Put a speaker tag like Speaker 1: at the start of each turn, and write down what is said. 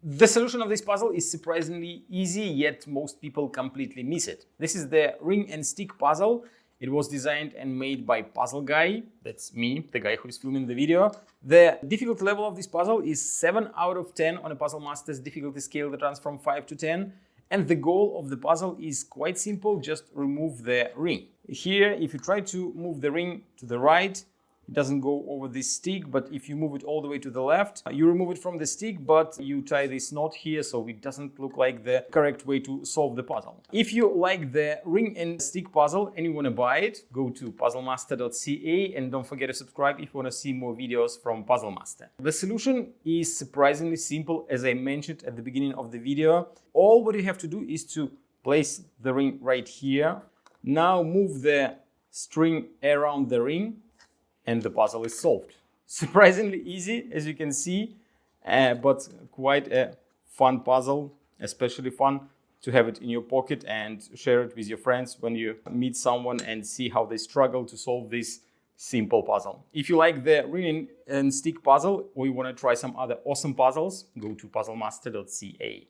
Speaker 1: The solution of this puzzle is surprisingly easy, yet most people completely miss it. This is the ring and stick puzzle. It was designed and made by Puzzle Guy. That's me, the guy who is filming the video. The difficulty level of this puzzle is 7 out of 10 on a Puzzle Master's difficulty scale that runs from 5 to 10. And the goal of the puzzle is quite simple, just remove the ring. Here, if you try to move the ring to the right, it doesn't go over this stick, but if you move it all the way to the left, you remove it from the stick, but you tie this knot here so it doesn't look like the correct way to solve the puzzle. If you like the ring and stick puzzle and you want to buy it, go to puzzlemaster.ca and don't forget to subscribe if you want to see more videos from Puzzle Master. The solution is surprisingly simple, as I mentioned at the beginning of the video. All what you have to do is to place the ring right here. Now move the string around the ring, and the puzzle is solved. Surprisingly easy, as you can see, but quite a fun puzzle, especially fun to have it in your pocket and share it with your friends when you meet someone and see how they struggle to solve this simple puzzle. If you like the ring and stick puzzle or you want to try some other awesome puzzles, go to puzzlemaster.ca.